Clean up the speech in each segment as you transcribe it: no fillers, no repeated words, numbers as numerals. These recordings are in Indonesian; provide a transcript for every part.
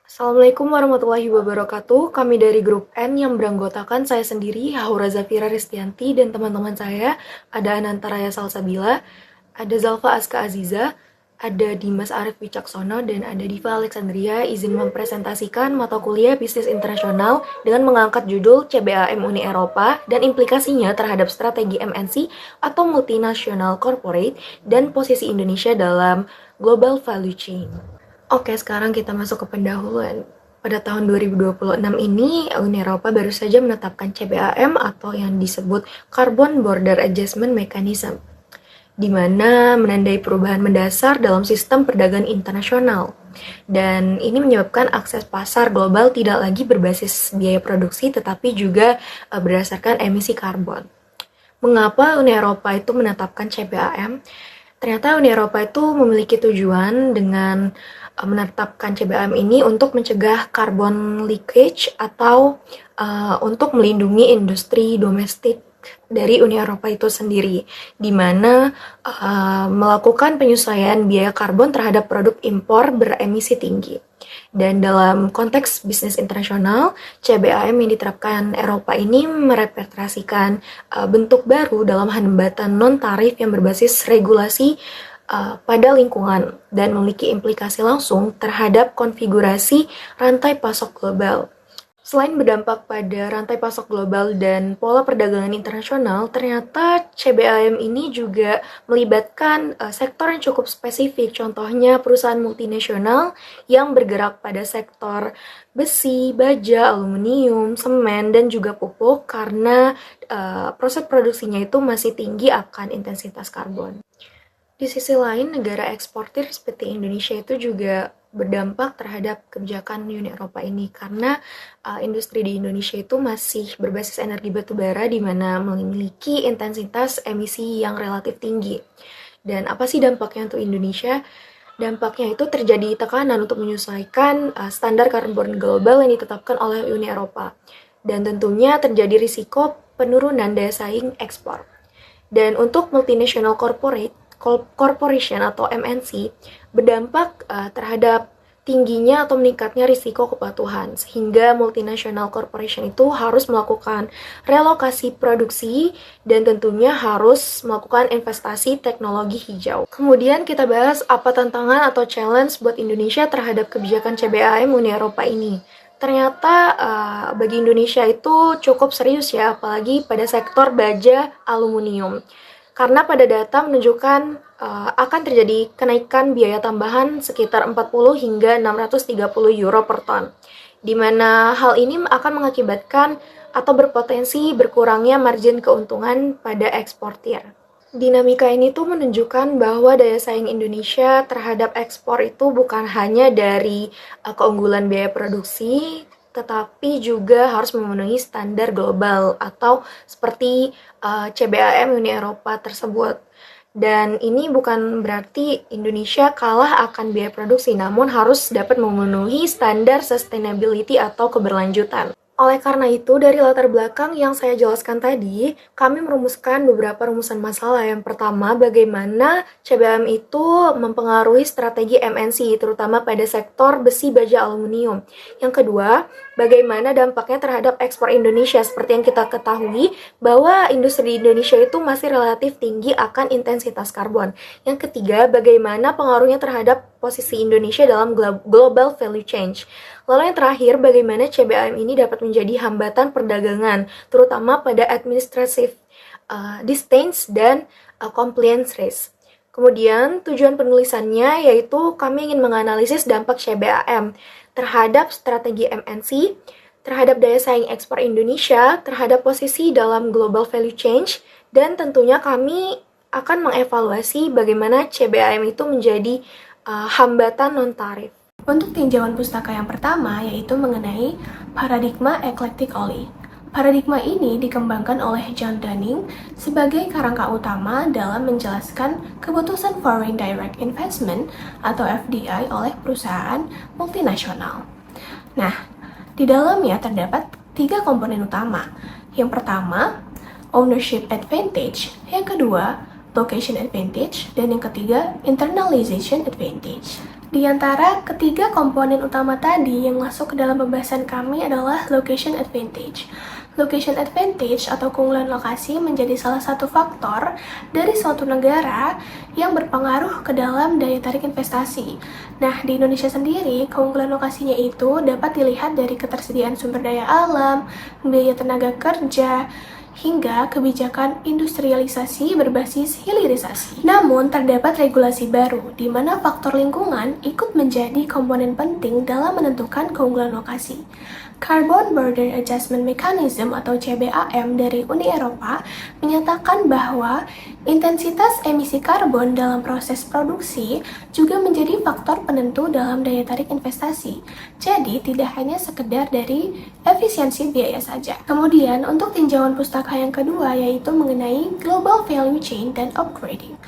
Assalamualaikum warahmatullahi wabarakatuh. Kami dari grup N yang beranggotakan saya sendiri, Haura Zafira Ristianti, dan teman-teman saya, ada Ananta Raya Salsabila, ada Zalfa Aska Aziza, ada Dimas Arif Wicaksono, dan ada Diva Alexandria izin mempresentasikan mata kuliah Bisnis Internasional dengan mengangkat judul CBAM Uni Eropa dan implikasinya terhadap strategi MNC atau Multinational Corporate dan posisi Indonesia dalam Global Value Chain. Oke, sekarang kita masuk ke pendahuluan. Pada tahun 2026 ini, Uni Eropa baru saja menetapkan CBAM atau yang disebut Carbon Border Adjustment Mechanism, di mana menandai perubahan mendasar dalam sistem perdagangan internasional. Dan ini menyebabkan akses pasar global tidak lagi berbasis biaya produksi, tetapi juga berdasarkan emisi karbon. Mengapa Uni Eropa itu menetapkan CBAM? Ternyata Uni Eropa itu memiliki tujuan dengan menetapkan CBAM ini untuk mencegah carbon leakage atau untuk melindungi industri domestik dari Uni Eropa itu sendiri, di mana melakukan penyesuaian biaya karbon terhadap produk impor beremisi tinggi. Dan dalam konteks bisnis internasional, CBAM yang diterapkan Eropa ini merepresentasikan bentuk baru dalam hambatan non-tarif yang berbasis regulasi pada lingkungan dan memiliki implikasi langsung terhadap konfigurasi rantai pasok global. Selain berdampak pada rantai pasok global dan pola perdagangan internasional, ternyata CBAM ini juga melibatkan sektor yang cukup spesifik, contohnya perusahaan multinasional yang bergerak pada sektor besi, baja, aluminium, semen, dan juga pupuk karena proses produksinya itu masih tinggi akan intensitas karbon. Di sisi lain, negara eksportir seperti Indonesia itu juga berdampak terhadap kebijakan Uni Eropa ini karena industri di Indonesia itu masih berbasis energi batubara di mana memiliki intensitas emisi yang relatif tinggi. Dan apa sih dampaknya untuk Indonesia? Dampaknya itu terjadi tekanan untuk menyesuaikan standar karbon global yang ditetapkan oleh Uni Eropa. Dan tentunya terjadi risiko penurunan daya saing ekspor. Dan untuk multinational corporation atau MNC berdampak terhadap tingginya atau meningkatnya risiko kepatuhan sehingga multinational corporation itu harus melakukan relokasi produksi dan tentunya harus melakukan investasi teknologi hijau. Kemudian kita bahas apa tantangan atau challenge buat Indonesia terhadap kebijakan CBAM Uni Eropa ini. Ternyata bagi Indonesia itu cukup serius ya, apalagi pada sektor baja aluminium. Karena pada data menunjukkan akan terjadi kenaikan biaya tambahan sekitar 40 hingga 630 euro per ton. Di mana hal ini akan mengakibatkan atau berpotensi berkurangnya margin keuntungan pada eksportir. Dinamika ini tuh menunjukkan bahwa daya saing Indonesia terhadap ekspor itu bukan hanya dari keunggulan biaya produksi, tetapi juga harus memenuhi standar global atau seperti CBAM Uni Eropa tersebut. Dan ini bukan berarti Indonesia kalah akan biaya produksi, namun harus dapat memenuhi standar sustainability atau keberlanjutan. Oleh karena itu, dari latar belakang yang saya jelaskan tadi, kami merumuskan beberapa rumusan masalah. Yang pertama, bagaimana CBAM itu mempengaruhi strategi MNC, terutama pada sektor besi, baja, aluminium. Yang kedua, bagaimana dampaknya terhadap ekspor Indonesia. Seperti yang kita ketahui, bahwa industri di Indonesia itu masih relatif tinggi akan intensitas karbon. Yang ketiga, bagaimana pengaruhnya terhadap posisi Indonesia dalam global value change. Lalu yang terakhir, bagaimana CBAM ini dapat menjadi hambatan perdagangan, terutama pada administrative distance dan compliance risk. Kemudian, tujuan penulisannya yaitu kami ingin menganalisis dampak CBAM terhadap strategi MNC, terhadap daya saing ekspor Indonesia, terhadap posisi dalam global value change, dan tentunya kami akan mengevaluasi bagaimana CBAM itu menjadi hambatan non-tarif. Untuk tinjauan pustaka yang pertama yaitu mengenai paradigma eclectically. Paradigma ini dikembangkan oleh John Dunning sebagai kerangka utama dalam menjelaskan keputusan Foreign Direct Investment atau FDI oleh perusahaan multinasional. Nah, di dalamnya terdapat 3 komponen utama. Yang pertama, ownership advantage. Yang kedua, location advantage, dan yang ketiga, internalization advantage. Di antara ketiga komponen utama tadi yang masuk ke dalam pembahasan kami adalah location advantage. Location advantage atau keunggulan lokasi menjadi salah satu faktor dari suatu negara yang berpengaruh ke dalam daya tarik investasi. Nah, di Indonesia sendiri, keunggulan lokasinya itu dapat dilihat dari ketersediaan sumber daya alam, biaya tenaga kerja, hingga kebijakan industrialisasi berbasis hilirisasi. Namun, terdapat regulasi baru, di mana faktor lingkungan ikut menjadi komponen penting dalam menentukan keunggulan lokasi. Carbon Border Adjustment Mechanism atau CBAM dari Uni Eropa menyatakan bahwa intensitas emisi karbon dalam proses produksi juga menjadi faktor penentu dalam daya tarik investasi. Jadi, tidak hanya sekedar dari efisiensi biaya saja. Kemudian, untuk tinjauan pustaka yang kedua yaitu mengenai Global Value Chain dan Upgrading.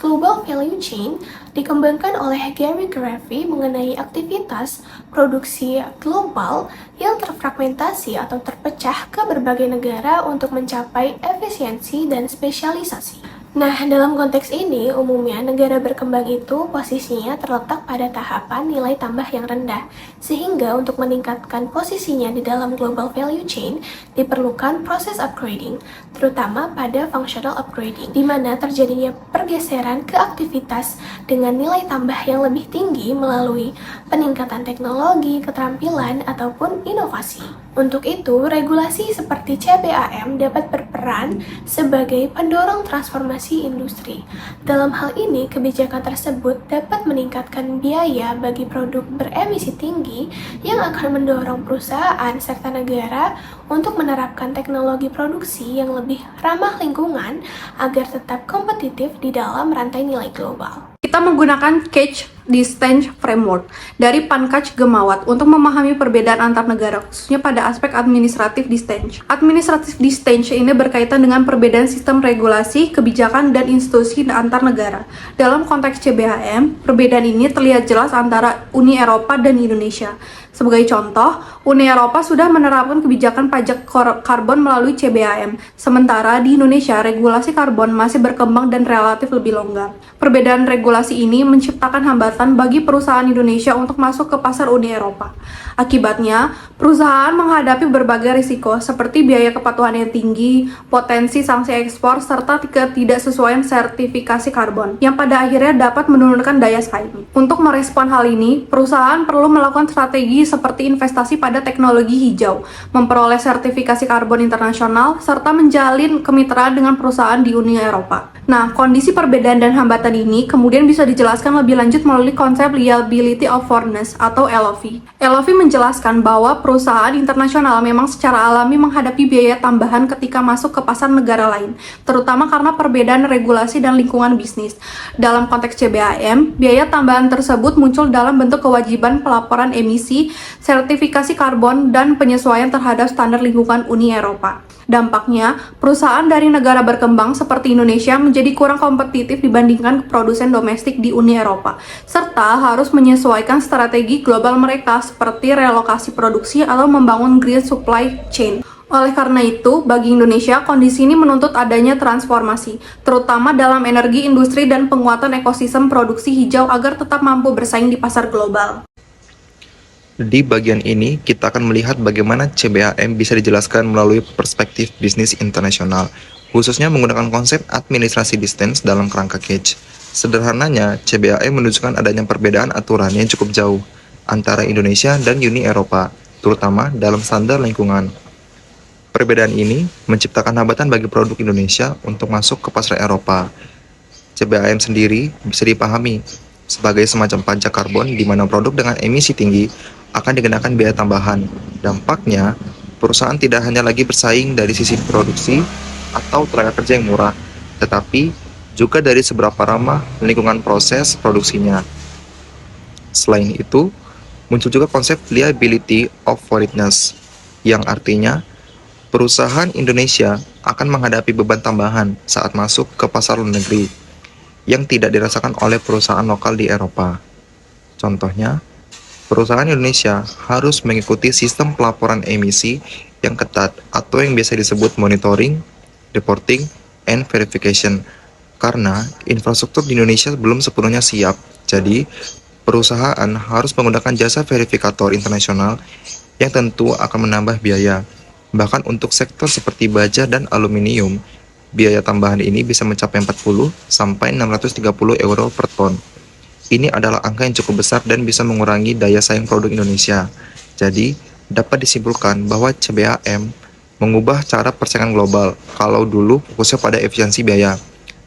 Global Value Chain dikembangkan oleh Gary Graffy mengenai aktivitas produksi global yang terfragmentasi atau terpecah ke berbagai negara untuk mencapai efisiensi dan spesialisasi. Nah, dalam konteks ini, umumnya negara berkembang itu posisinya terletak pada tahapan nilai tambah yang rendah, sehingga untuk meningkatkan posisinya di dalam global value chain, diperlukan proses upgrading, terutama pada functional upgrading, di mana terjadinya pergeseran ke aktivitas dengan nilai tambah yang lebih tinggi melalui peningkatan teknologi, keterampilan, ataupun inovasi. Untuk itu, regulasi seperti CBAM dapat berperan sebagai pendorong transformasi industri. Dalam hal ini, kebijakan tersebut dapat meningkatkan biaya bagi produk beremisi tinggi yang akan mendorong perusahaan serta negara untuk menerapkan teknologi produksi yang lebih ramah lingkungan agar tetap kompetitif di dalam rantai nilai global. Kita menggunakan Catch Distance Framework dari Pankaj Gemawat untuk memahami perbedaan antar negara, khususnya pada aspek administratif distance. Administratif distance ini berkaitan dengan perbedaan sistem regulasi, kebijakan, dan institusi antar negara. Dalam konteks CBAM, perbedaan ini terlihat jelas antara Uni Eropa dan Indonesia. Sebagai contoh, Uni Eropa sudah menerapkan kebijakan pajak karbon melalui CBAM, sementara di Indonesia regulasi karbon masih berkembang dan relatif lebih longgar. Perbedaan regulasi ini menciptakan hambatan bagi perusahaan Indonesia untuk masuk ke pasar Uni Eropa. Akibatnya, perusahaan menghadapi berbagai risiko seperti biaya kepatuhan yang tinggi, potensi sanksi ekspor, serta ketidaksesuaian sertifikasi karbon, yang pada akhirnya dapat menurunkan daya saing. Untuk merespon hal ini, perusahaan perlu melakukan strategi seperti investasi pada teknologi hijau, memperoleh sertifikasi karbon internasional, serta menjalin kemitraan dengan perusahaan di Uni Eropa. Nah, kondisi perbedaan dan hambatan ini kemudian bisa dijelaskan lebih lanjut melalui konsep Liability of Fairness atau LOV. LOV menjelaskan bahwa perusahaan internasional memang secara alami menghadapi biaya tambahan ketika masuk ke pasar negara lain, terutama karena perbedaan regulasi dan lingkungan bisnis. Dalam konteks CBAM, biaya tambahan tersebut muncul dalam bentuk kewajiban pelaporan emisi, sertifikasi karbon, dan penyesuaian terhadap standar lingkungan Uni Eropa. Dampaknya, perusahaan dari negara berkembang seperti Indonesia menjadi kurang kompetitif dibandingkan produsen domestik di Uni Eropa, serta harus menyesuaikan strategi global mereka seperti relokasi produksi atau membangun green supply chain. Oleh karena itu, bagi Indonesia, kondisi ini menuntut adanya transformasi, terutama dalam energi, industri, dan penguatan ekosistem produksi hijau agar tetap mampu bersaing di pasar global. Di bagian ini, kita akan melihat bagaimana CBAM bisa dijelaskan melalui perspektif bisnis internasional, khususnya menggunakan konsep administrasi distance dalam kerangka Catch. Sederhananya, CBAM menunjukkan adanya perbedaan aturan yang cukup jauh antara Indonesia dan Uni Eropa, terutama dalam standar lingkungan. Perbedaan ini menciptakan hambatan bagi produk Indonesia untuk masuk ke pasar Eropa. CBAM sendiri bisa dipahami sebagai semacam pajak karbon di mana produk dengan emisi tinggi akan dikenakan biaya tambahan. Dampaknya, perusahaan tidak hanya lagi bersaing dari sisi produksi atau tenaga kerja yang murah, tetapi juga dari seberapa ramah lingkungan proses produksinya. Selain itu, muncul juga konsep liability of fairness, yang artinya perusahaan Indonesia akan menghadapi beban tambahan saat masuk ke pasar luar negeri yang tidak dirasakan oleh perusahaan lokal di Eropa. Contohnya, perusahaan Indonesia harus mengikuti sistem pelaporan emisi yang ketat atau yang biasa disebut monitoring, reporting, and verification karena infrastruktur di Indonesia belum sepenuhnya siap. Jadi, perusahaan harus menggunakan jasa verifikator internasional yang tentu akan menambah biaya. Bahkan untuk sektor seperti baja dan aluminium, biaya tambahan ini bisa mencapai 40 sampai 630 euro per ton. Ini adalah angka yang cukup besar dan bisa mengurangi daya saing produk Indonesia. Jadi, dapat disimpulkan bahwa CBAM mengubah cara persaingan global kalau dulu fokusnya pada efisiensi biaya.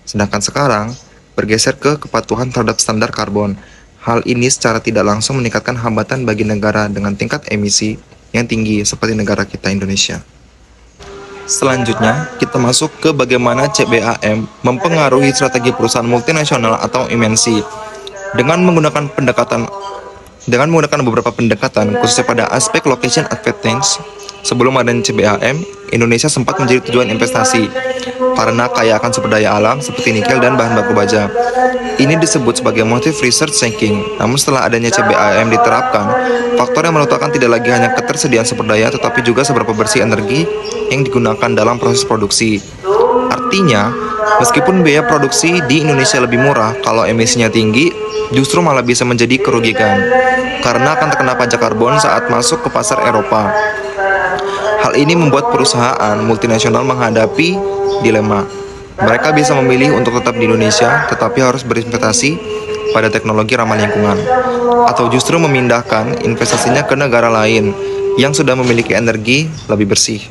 Sedangkan sekarang, bergeser ke kepatuhan terhadap standar karbon. Hal ini secara tidak langsung meningkatkan hambatan bagi negara dengan tingkat emisi yang tinggi seperti negara kita Indonesia. Selanjutnya, kita masuk ke bagaimana CBAM mempengaruhi strategi perusahaan multinasional atau MNC. Dengan menggunakan beberapa pendekatan, khususnya pada aspek location advantage, sebelum adanya CBAM, Indonesia sempat menjadi tujuan investasi karena kaya akan sumber daya alam seperti nikel dan bahan baku baja. Ini disebut sebagai motive research ranking. Namun setelah adanya CBAM diterapkan, faktor yang menentukan tidak lagi hanya ketersediaan sumber daya, tetapi juga seberapa bersih energi yang digunakan dalam proses produksi. Artinya, meskipun biaya produksi di Indonesia lebih murah, kalau emisinya tinggi, justru malah bisa menjadi kerugian karena akan terkena pajak karbon saat masuk ke pasar Eropa. Hal ini membuat perusahaan multinasional menghadapi dilema. Mereka bisa memilih untuk tetap di Indonesia, tetapi harus berinvestasi pada teknologi ramah lingkungan, atau justru memindahkan investasinya ke negara lain yang sudah memiliki energi lebih bersih.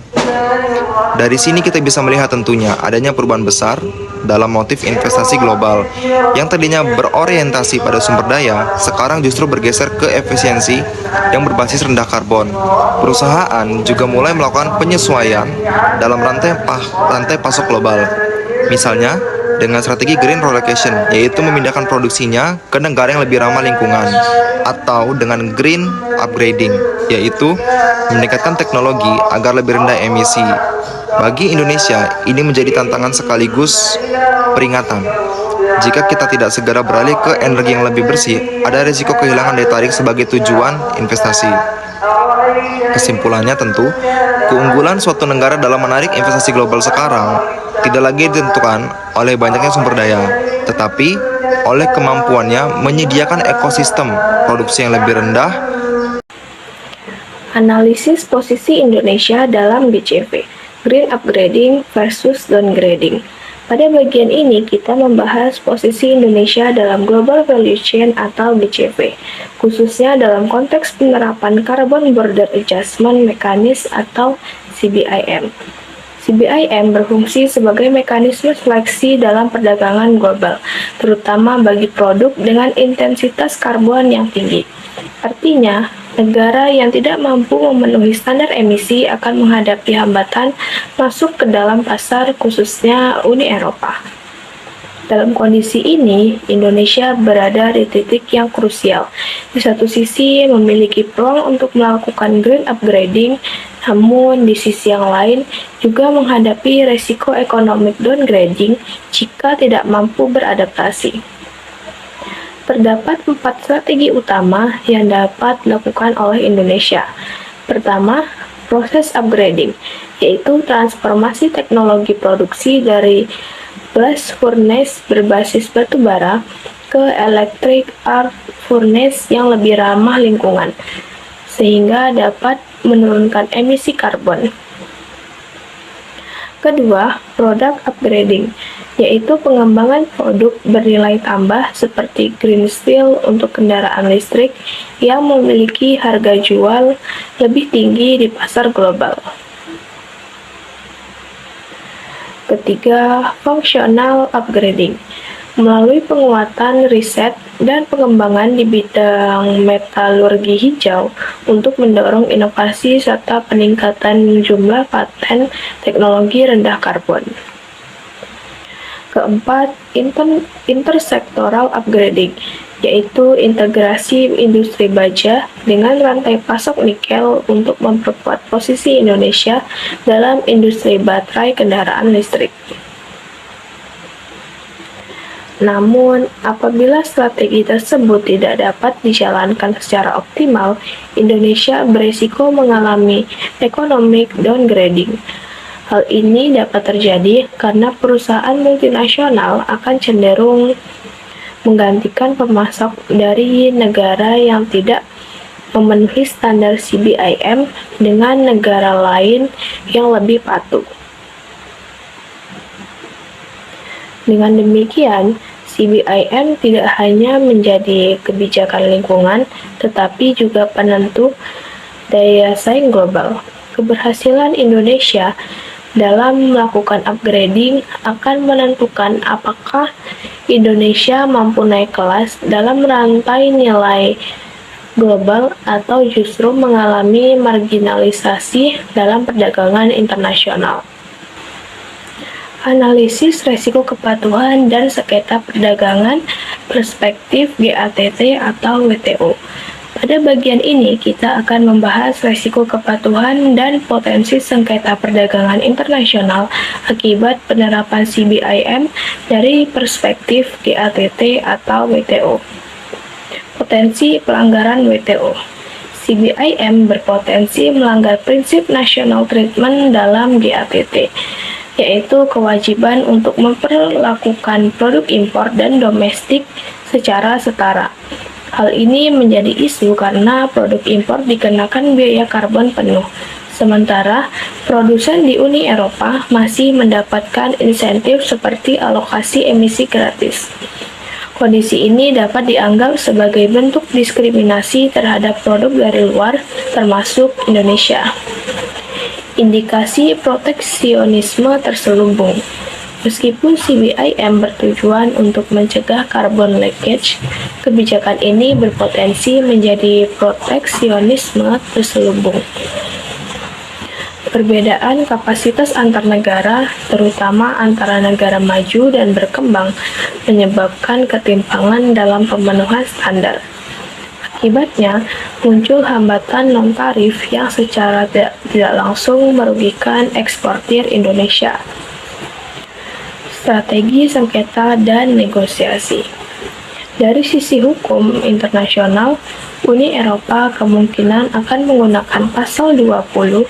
Dari sini kita bisa melihat tentunya adanya perubahan besar dalam motif investasi global yang tadinya berorientasi pada sumber daya, sekarang justru bergeser ke efisiensi yang berbasis rendah karbon. Perusahaan juga mulai melakukan penyesuaian dalam rantai pasok global. Misalnya, dengan strategi green relocation, yaitu memindahkan produksinya ke negara yang lebih ramah lingkungan, atau dengan green upgrading, yaitu meningkatkan teknologi agar lebih rendah emisi. Bagi Indonesia, ini menjadi tantangan sekaligus peringatan. Jika kita tidak segera beralih ke energi yang lebih bersih, ada risiko kehilangan daya tarik sebagai tujuan investasi. Kesimpulannya tentu, keunggulan suatu negara dalam menarik investasi global sekarang tidak lagi ditentukan oleh banyaknya sumber daya, tetapi oleh kemampuannya menyediakan ekosistem produksi yang lebih rendah. Analisis posisi Indonesia dalam GCV, Green Upgrading versus Downgrading. Pada bagian ini kita membahas posisi Indonesia dalam Global Value Chain atau GCV, khususnya dalam konteks penerapan Carbon Border Adjustment Mechanism atau CBAM. CBAM berfungsi sebagai mekanisme seleksi dalam perdagangan global, terutama bagi produk dengan intensitas karbon yang tinggi. Artinya, negara yang tidak mampu memenuhi standar emisi akan menghadapi hambatan masuk ke dalam pasar, khususnya Uni Eropa. Dalam kondisi ini, Indonesia berada di titik yang krusial. Di satu sisi memiliki peluang untuk melakukan green upgrading, namun di sisi yang lain juga menghadapi resiko economic downgrading jika tidak mampu beradaptasi. Terdapat 4 strategi utama yang dapat dilakukan oleh Indonesia. Pertama, proses upgrading, yaitu transformasi teknologi produksi dari blast furnace berbasis batu bara ke electric arc furnace yang lebih ramah lingkungan, sehingga dapat menurunkan emisi karbon. Kedua, product upgrading, yaitu pengembangan produk bernilai tambah seperti green steel untuk kendaraan listrik yang memiliki harga jual lebih tinggi di pasar global. Ketiga, functional upgrading, melalui penguatan riset dan pengembangan di bidang metalurgi hijau untuk mendorong inovasi serta peningkatan jumlah paten teknologi rendah karbon. Keempat, intersektoral upgrading, yaitu integrasi industri baja dengan rantai pasok nikel untuk memperkuat posisi Indonesia dalam industri baterai kendaraan listrik. Namun, apabila strategi tersebut tidak dapat dijalankan secara optimal, Indonesia berisiko mengalami economic downgrading. Hal ini dapat terjadi karena perusahaan multinasional akan cenderung menggantikan pemasok dari negara yang tidak memenuhi standar CBIM dengan negara lain yang lebih patuh. Dengan demikian, CBIM tidak hanya menjadi kebijakan lingkungan, tetapi juga penentu daya saing global. Keberhasilan Indonesia dalam melakukan upgrading akan menentukan apakah Indonesia mampu naik kelas dalam rantai nilai global atau justru mengalami marginalisasi dalam perdagangan internasional. Analisis resiko kepatuhan dan sengketa perdagangan perspektif GATT atau WTO. Pada bagian ini, kita akan membahas resiko kepatuhan dan potensi sengketa perdagangan internasional akibat penerapan CBIM dari perspektif GATT atau WTO. Potensi pelanggaran WTO. CBIM berpotensi melanggar prinsip national treatment dalam GATT, yaitu kewajiban untuk memperlakukan produk impor dan domestik secara setara. Hal ini menjadi isu karena produk impor dikenakan biaya karbon penuh, sementara produsen di Uni Eropa masih mendapatkan insentif seperti alokasi emisi gratis. Kondisi ini dapat dianggap sebagai bentuk diskriminasi terhadap produk dari luar, termasuk Indonesia. Indikasi proteksionisme terselubung. Meskipun CBIM bertujuan untuk mencegah carbon leakage, kebijakan ini berpotensi menjadi proteksionisme terselubung. Perbedaan kapasitas antar negara, terutama antara negara maju dan berkembang, menyebabkan ketimpangan dalam pemenuhan standar. Akibatnya, muncul hambatan non-tarif yang secara tidak langsung merugikan eksportir Indonesia. Strategi sengketa dan negosiasi. Dari sisi hukum internasional, Uni Eropa kemungkinan akan menggunakan pasal 20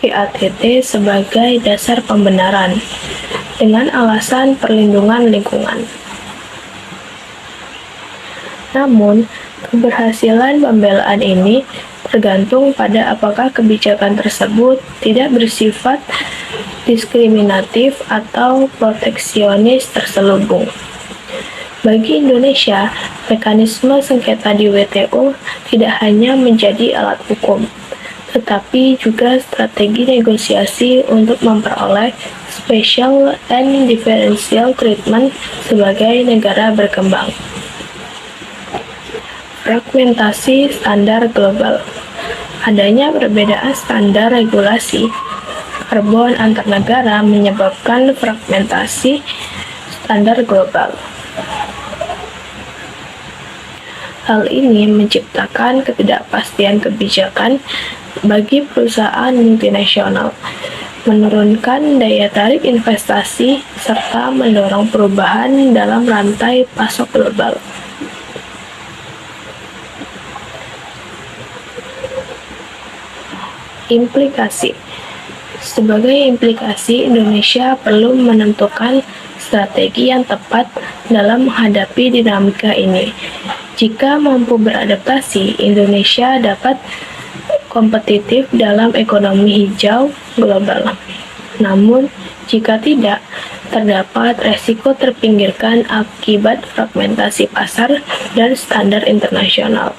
GATT sebagai dasar pembenaran, dengan alasan perlindungan lingkungan. Namun, keberhasilan pembelaan ini tergantung pada apakah kebijakan tersebut tidak bersifat diskriminatif atau proteksionis terselubung. Bagi Indonesia, mekanisme sengketa di WTO tidak hanya menjadi alat hukum, tetapi juga strategi negosiasi untuk memperoleh special and differential treatment sebagai negara berkembang. Fragmentasi standar global. Adanya perbedaan standar regulasi karbon antar negara menyebabkan fragmentasi standar global. Hal ini menciptakan ketidakpastian kebijakan bagi perusahaan multinasional, menurunkan daya tarik investasi, serta mendorong perubahan dalam rantai pasok global. Implikasi. Sebagai implikasi, Indonesia perlu menentukan strategi yang tepat dalam menghadapi dinamika ini. Jika mampu beradaptasi, Indonesia dapat kompetitif dalam ekonomi hijau global. Namun, jika tidak, terdapat resiko terpinggirkan akibat fragmentasi pasar dan standar internasional.